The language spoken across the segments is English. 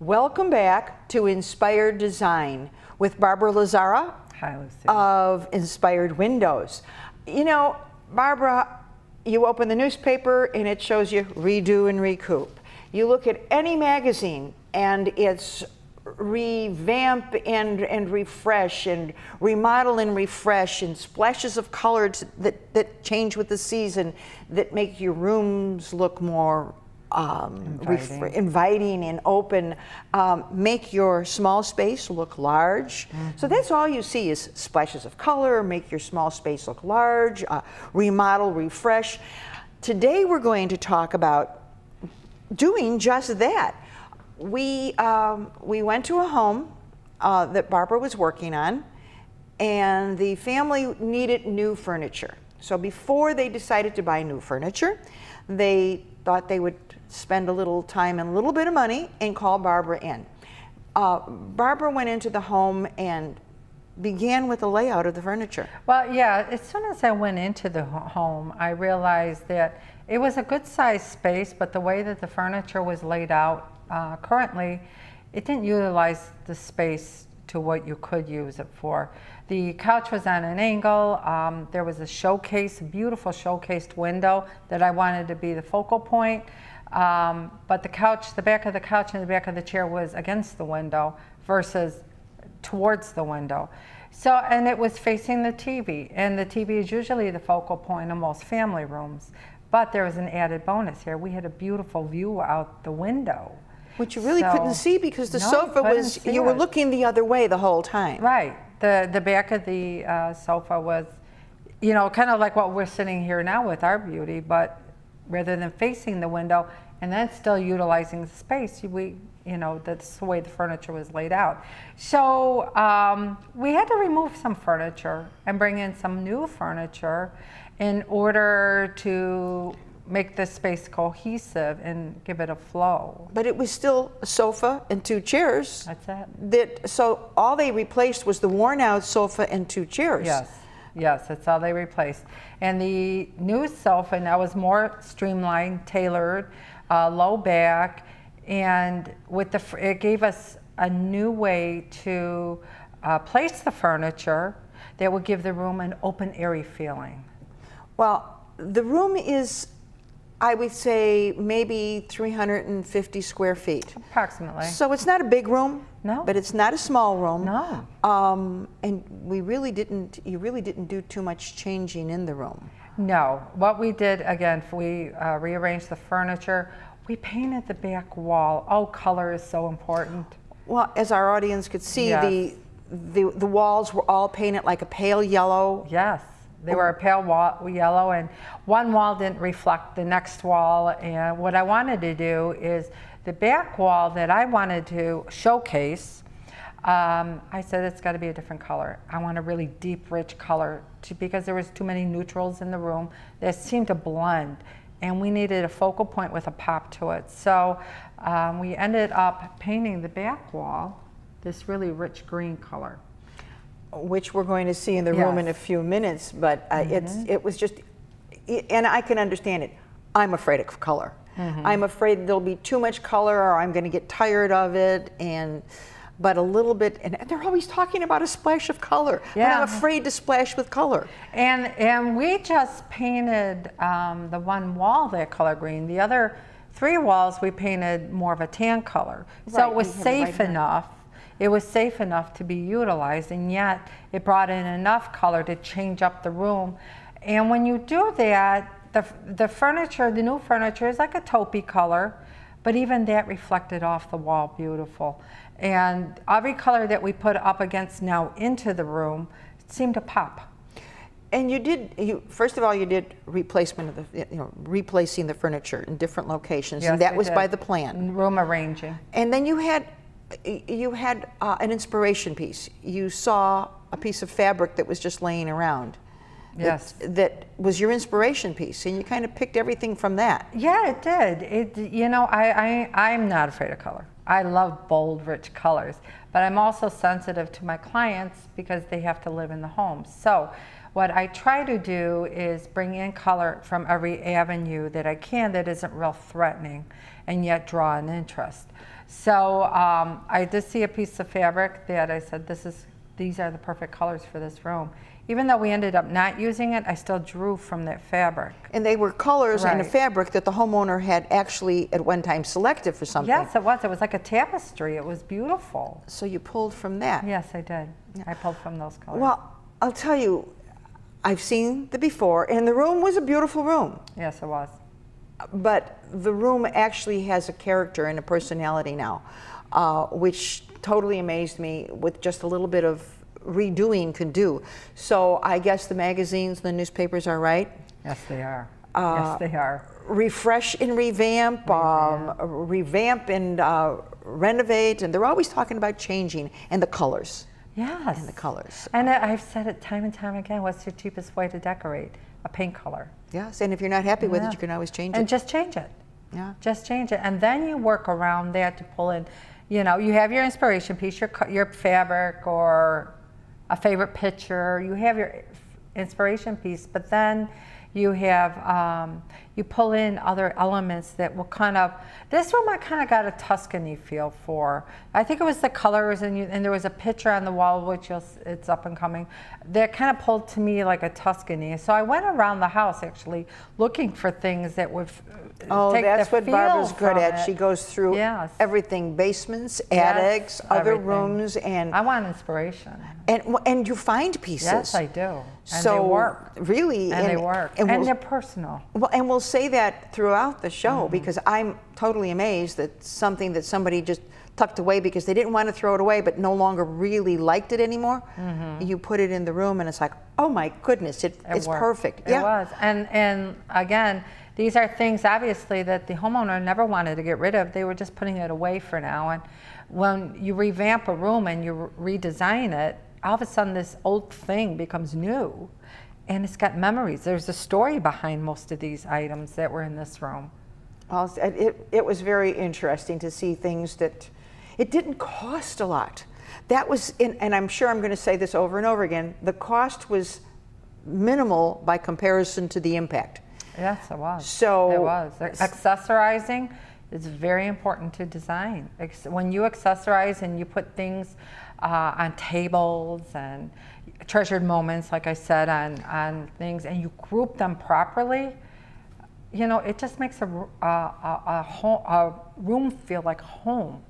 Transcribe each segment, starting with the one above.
Welcome back to Inspired Design with Barbara LAZZARA Hi, Lucy. of Inspired Windows. You know, Barbara, you open the newspaper and it shows you redo and recoup. You look at any magazine and it's revamp and refresh and remodel and refresh and splashes of colors that change with the season that make your rooms look more inviting and open, make your small space look large. So that's all you see is splashes of color, make your small space look large, remodel, refresh. Today we're going to talk about doing just that. We went to a home that Barbara was working on, and the family needed new furniture. So before they decided to buy new furniture, they thought they would spend a little time and a little bit of money and call Barbara in. Barbara went into the home and began with the layout of the furniture. Well, yeah, as soon as I went into the home, I realized that it was a good sized space, but the way that the furniture was laid out currently, it didn't utilize the space to what you could use it for. The couch was on an angle. There was a showcase, a beautiful showcased window that I wanted to be the focal point. But the couch, the back of the couch and the back of the chair was against the window versus towards the window. So, and it was facing the TV, and the TV is usually the focal point of most family rooms. But there was an added bonus here. We had a beautiful view out the window. Which you really couldn't see because the sofa was, you were looking the other way the whole time. Right. The back of the sofa was, you know, kind of like what we're sitting here now with our beauty, but rather than facing the window and then still utilizing the space, you know, that's the way the furniture was laid out. So we had to remove some furniture and bring in some new furniture in order to make the space cohesive and give it a flow. But it was still a sofa and two chairs. That's it. So all they replaced was the worn out sofa and two chairs. Yes, that's all they replaced. And the new sofa now is more streamlined, tailored, low back, and with it gave us a new way to place the furniture that would give the room an open, airy feeling. Well, the room is, I would say, maybe 350 square feet. Approximately. So it's not a big room. No. But it's not a small room. No. And you really didn't do too much changing in the room. No. What we did, again, we rearranged the furniture. We painted the back wall. Oh, color is so important. Well, as our audience could see, yes. the walls were all painted like a pale yellow. Yes. They were a pale yellow, and one wall didn't reflect the next wall. And what I wanted to do is the back wall that I wanted to showcase, I said it's got to be a different color. I want a really deep, rich color because there was too many neutrals in the room that seemed to blend, and we needed a focal point with a pop to it. So we ended up painting the back wall this really rich green color, which we're going to see in the room in a few minutes, but it was just, and I can understand it. I'm afraid of color. I'm afraid there'll be too much color or I'm going to get tired of it, but a little bit, and they're always talking about a splash of color, but I'm afraid to splash with color. And we just painted the one wall that color green. The other 3 walls we painted more of a tan color. So it was safe enough. It was safe enough to be utilized, and yet it brought in enough color to change up the room. And when you do that, the furniture, the new furniture is like a taupey color, but even that reflected off the wall beautiful. And every color that we put up against now into the room seemed to pop. And first of all, you did replacement of replacing the furniture in different locations, yes, and that was by the plan. Room arranging. And then you had an inspiration piece. You saw a piece of fabric that was just laying around. Yes. That was your inspiration piece, and you kind of picked everything from that. Yeah, it did. You know, I'm not afraid of color. I love bold, rich colors, but I'm also sensitive to my clients because they have to live in the home. So what I try to do is bring in color from every avenue that I can that isn't real threatening and yet draw an interest. So I did see a piece of fabric that I said, these are the perfect colors for this room. Even though we ended up not using it, I still drew from that fabric. And they were colors and a Right. fabric that the homeowner had actually at one time selected for something. Yes, it was. It was like a tapestry. It was beautiful. So you pulled from that. Yes, I did. I pulled from those colors. Well, I'll tell you, I've seen the before, and the room was a beautiful room. Yes, it was. But the room actually has a character and a personality now, which totally amazed me with just a little bit of redoing could do. So I guess the magazines, the newspapers are right. Yes, they are. Yes, they are. Refresh and revamp, revamp and renovate, and they're always talking about changing, and the colors. Yes. And the colors. And I've said it time and time again, what's your cheapest way to decorate? A paint color. Yes, and if you're not happy with Yeah. it, you can always change And it. just change it. Yeah. Just change it. And then you work around that to pull in, you know, you have your inspiration piece, your fabric or a favorite picture, you have your inspiration piece, but then you have, you pull in other elements that will kind of, this room I kind of got a Tuscany feel for. I think it was the colors, and there was a picture on the wall, which it's up and coming, that kind of pulled to me like a Tuscany. So I went around the house actually looking for things that would take that's the what feel Barbara's good from at. it. She goes through Yes. everything, basements, Yes, attics, other everything. rooms, and I want inspiration. and you find pieces. Yes, I do. And So they work. really, And they work. And we'll, they're personal. well, and we'll say that throughout the show because I'm totally amazed that something that somebody just tucked away because they didn't want to throw it away but no longer really liked it anymore. You put it in the room and it's like, oh my goodness, it's worked. perfect. It was. And again, these are things obviously that the homeowner never wanted to get rid of. They were just putting it away for now. And when you revamp a room and you redesign it, all of a sudden this old thing becomes new. And it's got memories. There's a story behind most of these items that were in this room. Well, it was very interesting to see things that it didn't cost a lot. That was, and I'm sure I'm going to say this over and over again, the cost was minimal by comparison to the impact. Yes, it was. So it was. Accessorizing is very important to design. When you accessorize and you put things on tables and treasured moments, like I said, on things, and you group them properly, you know, it just makes a room feel like home,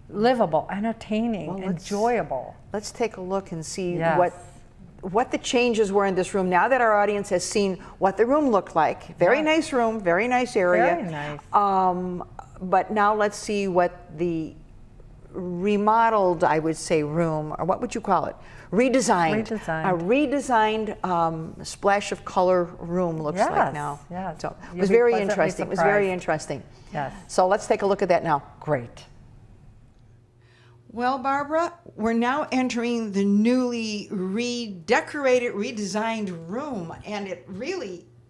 livable, entertaining, enjoyable. Let's take a look and see Yes. what the changes were in this room now that our audience has seen what the room looked like. Very Yes. nice room, very nice area. Very nice. But now let's see what the remodeled, I would say, room, or what would you call it? Redesigned. Redesigned. A redesigned splash of color room looks like Yes, now. yes. So it You'll was be very pleasantly interesting. It was very surprised. interesting. Yes. So let's take a look at that now. Great. Well, Barbara, we're now entering the newly redecorated, redesigned room, and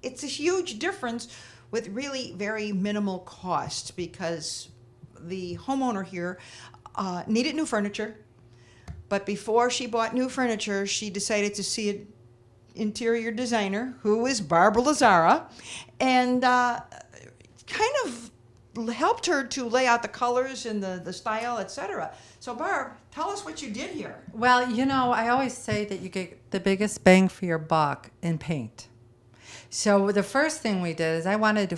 it's a huge difference with really very minimal cost because the homeowner here needed new furniture, but before she bought new furniture, she decided to see an interior designer who is Barbara LAZZARA, and kind of helped her to lay out the colors and the style, etc. So Barb, tell us what you did here. Well, you know, I always say that you get the biggest bang for your buck in paint. So the first thing we did is I wanted to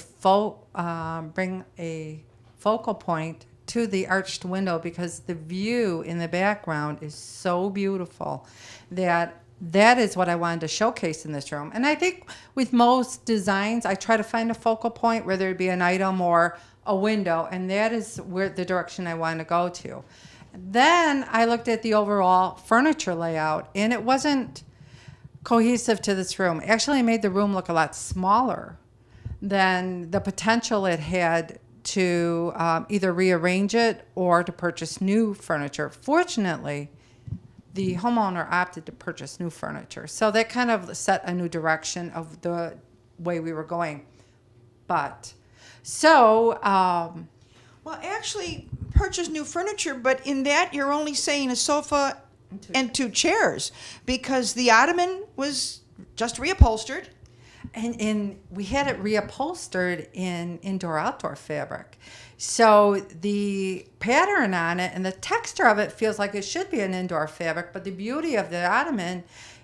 bring a focal point to the arched window because the view in the background is so beautiful that is what I wanted to showcase in this room. And I think with most designs, I try to find a focal point, whether it be an item or a window, and that is where the direction I want to go to. Then I looked at the overall furniture layout, and it wasn't cohesive to this room. Actually, it made the room look a lot smaller than the potential it had to either rearrange it or to purchase new furniture. Fortunately, the homeowner opted to purchase new furniture. So that kind of set a new direction of the way we were going. Well, actually, purchase new furniture, but in that you're only saying a sofa and two chairs because the ottoman was just reupholstered. And we had it reupholstered in indoor-outdoor fabric. So the pattern on it and the texture of it feels like it should be an indoor fabric, but the beauty of the ottoman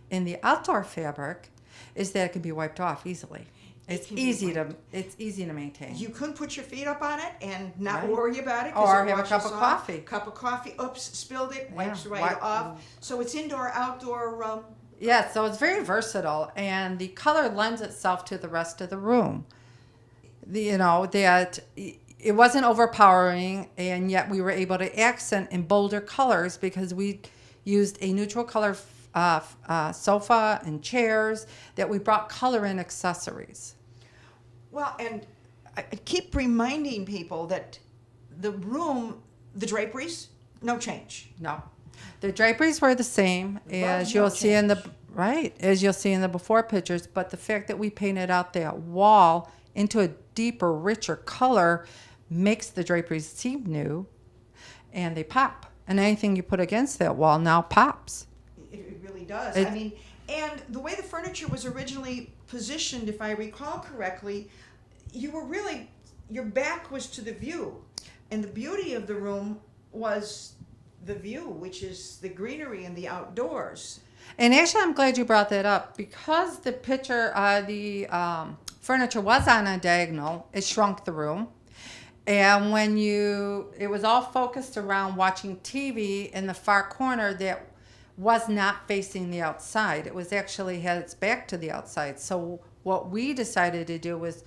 in the outdoor fabric is that it can be wiped off easily. It's easy to maintain. You couldn't put your feet up on it and not Right. worry about it. Or it have a washes cup of off. coffee. Cup of coffee. Oops, spilled it. Wipes Yeah. right off. So it's indoor, outdoor. Yeah, so it's very versatile, and the color lends itself to the rest of the room. That it wasn't overpowering, and yet we were able to accent in bolder colors because we used a neutral color sofa and chairs that we brought color in accessories. Well, and I keep reminding people that the room, the draperies, no change. No, the draperies were the same as no you'll see in the as you'll see in the before pictures, but the fact that we painted out that wall into a deeper, richer color makes the draperies seem new, and they pop. And anything you put against that wall now pops. It really does. I mean, and the way the furniture was originally positioned, if I recall correctly, your back was to the view, and the beauty of the room was the view, which is the greenery and the outdoors. And actually, I'm glad you brought that up because the picture, the furniture was on a diagonal. It shrunk the room. And it was all focused around watching TV in the far corner that was not facing the outside. It was actually had its back to the outside. So what we decided to do was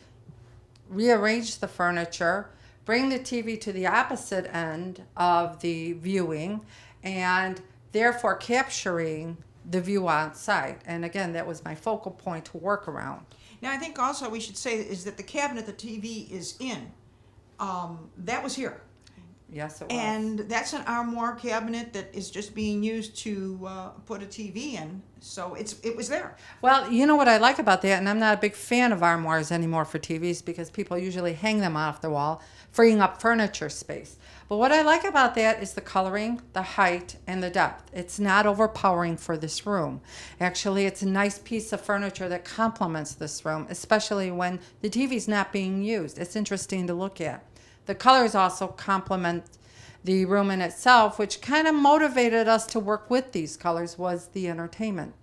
rearrange the furniture, bring the TV to the opposite end of the viewing, and therefore capturing the view outside. And again, that was my focal point to work around. Now, I think also we should say is that the cabinet the TV is in, that was here. Yes, it was. And that's an armoire cabinet that is just being used to put a TV in. So it was there. Well, you know what I like about that, and I'm not a big fan of armoires anymore for TVs because people usually hang them off the wall, freeing up furniture space. But what I like about that is the coloring, the height, and the depth. It's not overpowering for this room. Actually, it's a nice piece of furniture that complements this room, especially when the TV's not being used. It's interesting to look at. The colors also complement the room in itself, which kind of motivated us to work with these colors was the entertainment.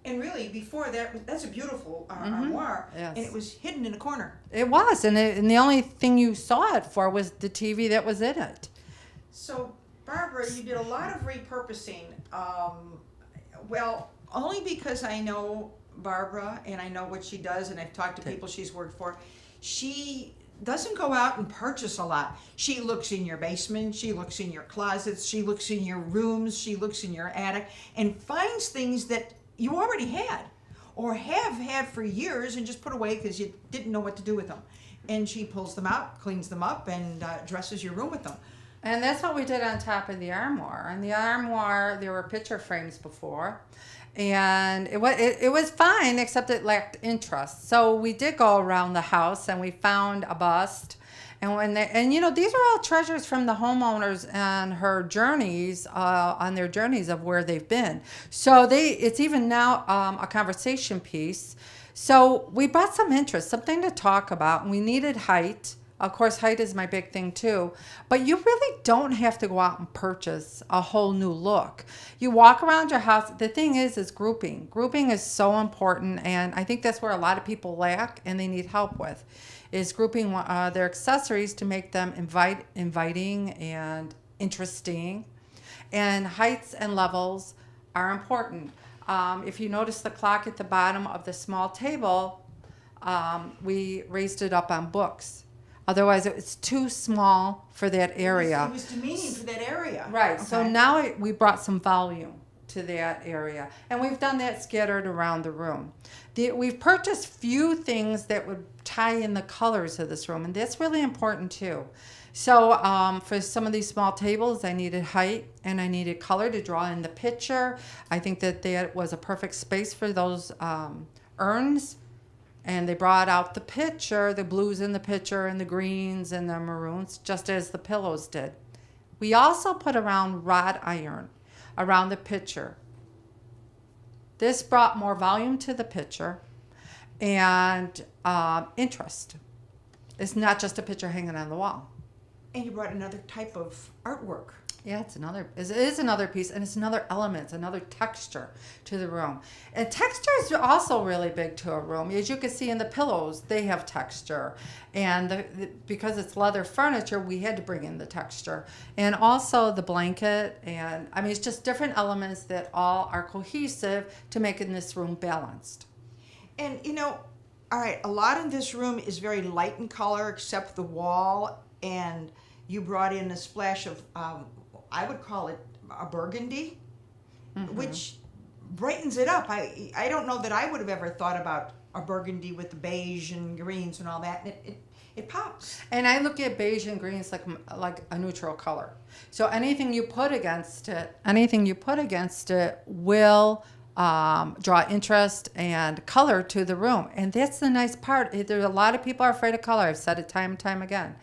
And really, before that's a beautiful armoire, Yes. and it was hidden in a corner. It was, and the only thing you saw it for was the TV that was in it. So, Barbara, you did a lot of repurposing. Well, only because I know Barbara and I know what she does, and I've talked to people she's worked for. She doesn't go out and purchase a lot. She looks in your basement, she looks in your closets, she looks in your rooms, she looks in your attic, and finds things that you already had or have had for years and just put away because you didn't know what to do with them. And she pulls them out, cleans them up, and dresses your room with them. And that's what we did on top of the armoire. On the armoire, there were picture frames before, and it was fine, except it lacked interest. So we did go around the house, and we found a bust. And these are all treasures from the homeowners and her journeys, on their journeys of where they've been. So it's even now a conversation piece. So we brought some interest, something to talk about, and we needed height. Of course, height is my big thing too, but you really don't have to go out and purchase a whole new look. You walk around your house. The thing is grouping. Grouping is so important, and I think that's where a lot of people lack and they need help with, is grouping their accessories to make them inviting and interesting. And heights and levels are important. If you notice the clock at the bottom of the small table, we raised it up on books. Otherwise, it's too small for that area. It was demeaning for that area. Right. Okay. So now we brought some volume to that area. And we've done that scattered around the room. We've purchased few things that would tie in the colors of this room. And that's really important, too. So for some of these small tables, I needed height and I needed color to draw in the picture. I think that was a perfect space for those urns. And they brought out the picture, the blues in the picture and the greens and the maroons, just as the pillows did. We also put around wrought iron around the picture. This brought more volume to the picture, and interest. It's not just a picture hanging on the wall. And you brought another type of artwork. Yeah, it is another piece, and it's another element, it's another texture to the room. And texture is also really big to a room. As you can see in the pillows, they have texture. And because it's leather furniture, we had to bring in the texture. And also the blanket, and I mean, it's just different elements that all are cohesive to making this room balanced. And all right, a lot in this room is very light in color except the wall, and you brought in a splash of, I would call it a burgundy, which brightens it up. I don't know that I would have ever thought about a burgundy with the beige and greens and all that. It pops. And I look at beige and greens like a neutral color. So anything you put against it will draw interest and color to the room. And that's the nice part. There's a lot of people are afraid of color. I've said it time and time again.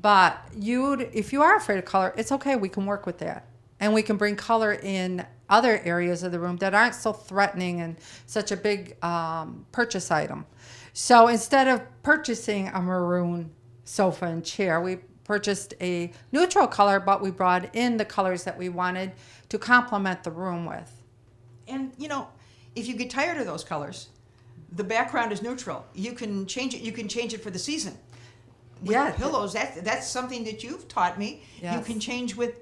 But if you are afraid of color, it's okay. We can work with that. And we can bring color in other areas of the room that aren't so threatening and such a big purchase item. So instead of purchasing a maroon sofa and chair, we purchased a neutral color, but we brought in the colors that we wanted to complement the room with. And, if you get tired of those colors, the background is neutral. You can change it. You can change it for the season. With Yeah. pillows, that's something that you've taught me. Yes. You can change with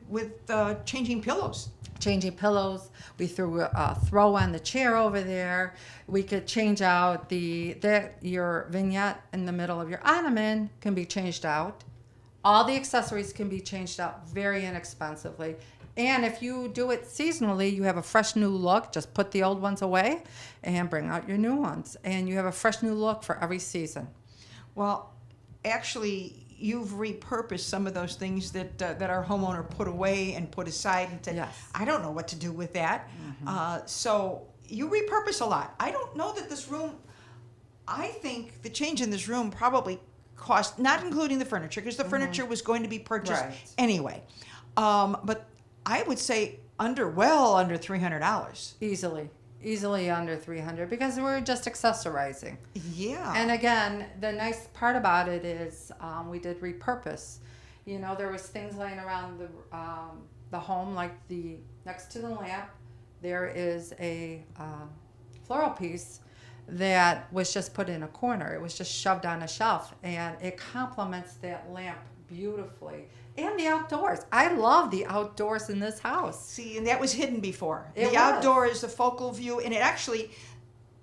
changing pillows. Changing pillows. We threw a throw on the chair over there. We could change out your vignette in the middle of your ottoman can be changed out. All the accessories can be changed out very inexpensively. And if you do it seasonally, you have a fresh new look. Just put the old ones away and bring out your new ones. And you have a fresh new look for every season. Well, actually, you've repurposed some of those things that our homeowner put away and put aside and said, Yes. I don't know what to do with that. So you repurpose a lot. I don't know that this room, I think the change in this room probably cost, not including the furniture, because the furniture was going to be purchased Right. anyway. But I would say under $300. Easily under 300 because we're just accessorizing. Yeah. And again, the nice part about it is we did repurpose. There was things laying around the home, like next to the lamp, there is a floral piece that was just put in a corner. It was just shoved on a shelf, and it complements that lamp beautifully. And the outdoors. I love the outdoors in this house. See, and that was hidden before. It The was. outdoor is the focal view, and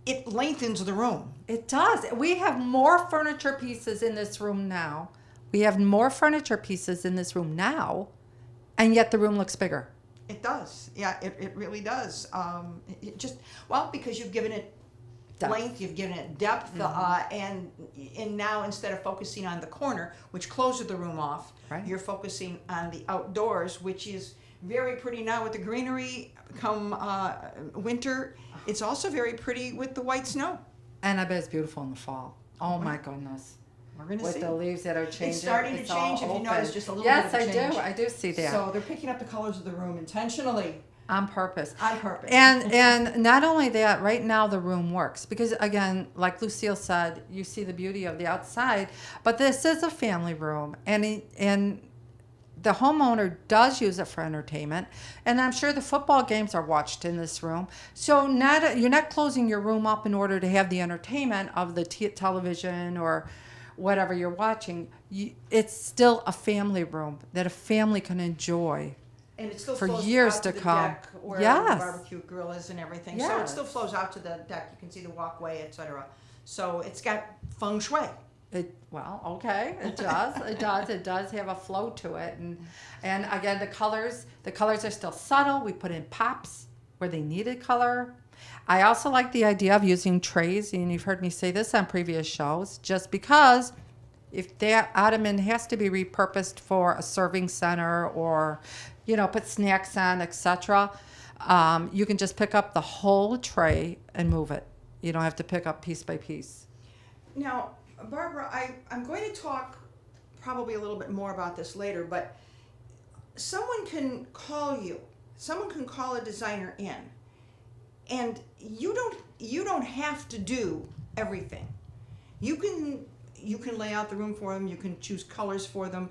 it lengthens the room. It does. We have more furniture pieces in this room now. And yet the room looks bigger. It does. Yeah, it really does. Because you've given it Depth. length, you've given it depth, and now instead of focusing on the corner, which closes the room off, Right. you're focusing on the outdoors, which is very pretty now with the greenery. Come winter, it's also very pretty with the white snow. And I bet it's beautiful in the fall. Oh my goodness. We're going to With see. the leaves that are changing. It's starting to all change. If you open. notice, just a little yes, bit of change. I do see that. So they're picking up the colors of the room intentionally. On purpose. On purpose. And not only that, right now the room works because again, like Lucille said, you see the beauty of the outside, but this is a family room, and the homeowner does use it for entertainment, and I'm sure the football games are watched in this room. So you're not closing your room up in order to have the entertainment of the television or whatever you're watching. It's still a family room that a family can enjoy. And it still for flows years out to the come. deck where Yes. the barbecue grill is and everything. So it Yes. still flows out to the deck. You can see the walkway, etc. So it's got feng shui. Okay, it does. It does have a flow to it, and again, the colors are still subtle. We put in pops where they needed color. I also like the idea of using trays, and you've heard me say this on previous shows. Just because if that ottoman has to be repurposed for a serving center or put snacks on, etc., you can just pick up the whole tray and move it. You don't have to pick up piece by piece. Now, Barbara, I'm going to talk probably a little bit more about this later, but someone can call a designer in, and you don't have to do everything. You can lay out the room for them. You can choose colors for them.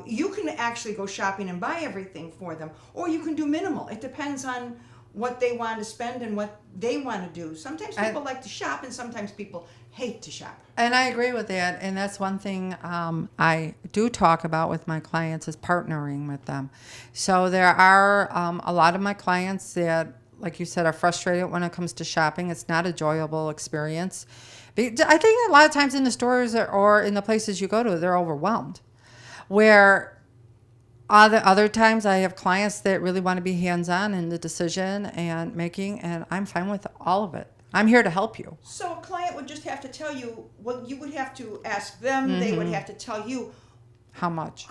You can actually go shopping and buy everything for them, or you can do minimal. It depends on what they want to spend and what they want to do. Sometimes people like to shop, and sometimes people hate to shop. And I agree with that. And that's one thing I do talk about with my clients is partnering with them. So there are a lot of my clients that, like you said, are frustrated when it comes to shopping. It's not a enjoyable experience. I think a lot of times in the stores or in the places you go to, they're overwhelmed. Where other times I have clients that really want to be hands-on in the decision and making, and I'm fine with all of it. I'm here to help you. So a client would just have to tell you, well, you would have to ask them, they would have to tell you how much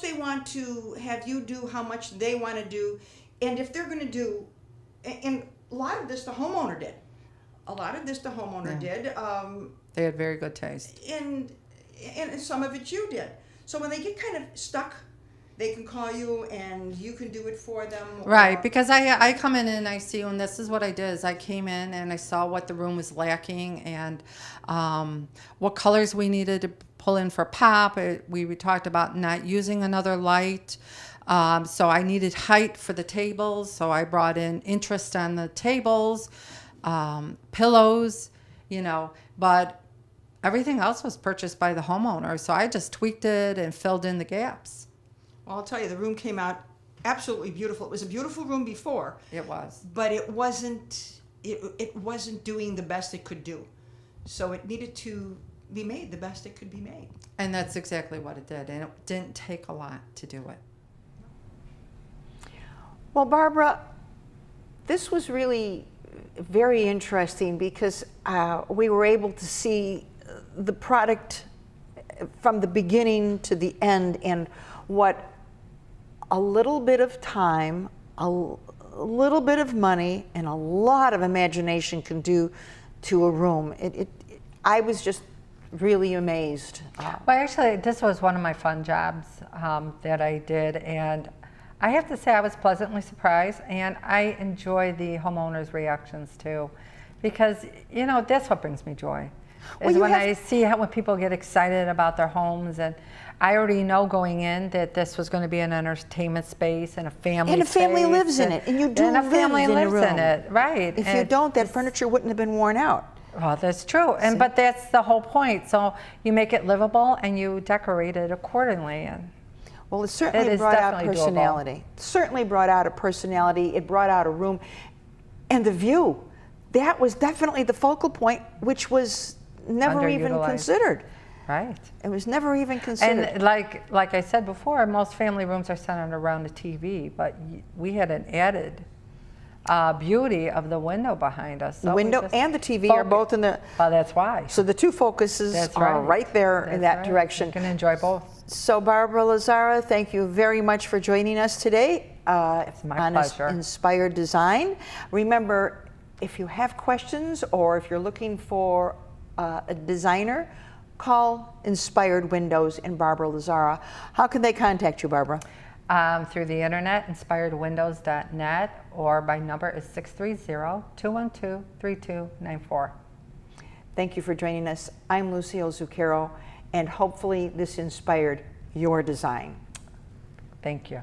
they want to have you do, how much they want to do, and if they're going to do, and a lot of this the homeowner did. They had very good taste. And some of it you did. So when they get kind of stuck, they can call you and you can do it for them. Right, because I come in and I see, and this is what I did, is I came in and I saw what the room was lacking and what colors we needed to pull in for pop. We talked about not using another light. So I needed height for the tables, so I brought in interest on the tables, pillows, but everything else was purchased by the homeowner. So I just tweaked it and filled in the gaps. Well, I'll tell you, the room came out absolutely beautiful. It was a beautiful room before. It was. But it wasn't doing the best it could do. So it needed to be made the best it could be made. And that's exactly what it did. And it didn't take a lot to do it. Well, Barbara, this was really very interesting because we were able to see the product from the beginning to the end and what a little bit of time, a little bit of money, and a lot of imagination can do to a room. I was just really amazed. Well, actually, this was one of my fun jobs that I did, and I have to say I was pleasantly surprised, and I enjoy the homeowners' reactions too, because that's what brings me joy. Is when I see when people get excited about their homes, and I already know going in that this was going to be an entertainment space and a family. And a family lives in it, and you do live in a room. Right? If you don't, that furniture wouldn't have been worn out. Well, that's true, but that's the whole point. So you make it livable and you decorate it accordingly, and. Well, it certainly brought out personality. Certainly brought out a personality. It brought out a room. And the view. That was definitely the focal point, which was never even considered. Right. It was never even considered. And like I said before, most family rooms are centered around a TV, but we had an added beauty of the window behind us. So the window and the TV are both in the... Well, that's why. So the two focuses are right there in that direction. You can enjoy both. So Barbara LAZZARA, thank you very much for joining us today it's my pleasure. Inspired Design. Remember, if you have questions or if you're looking for a designer, call Inspired Windows and Barbara LAZZARA. How can they contact you, Barbara? Through the internet, inspiredwindows.net, or my number is 630-212-3294. Thank you for joining us. I'm Lucille Zucchero, and hopefully this inspired your design. Thank you.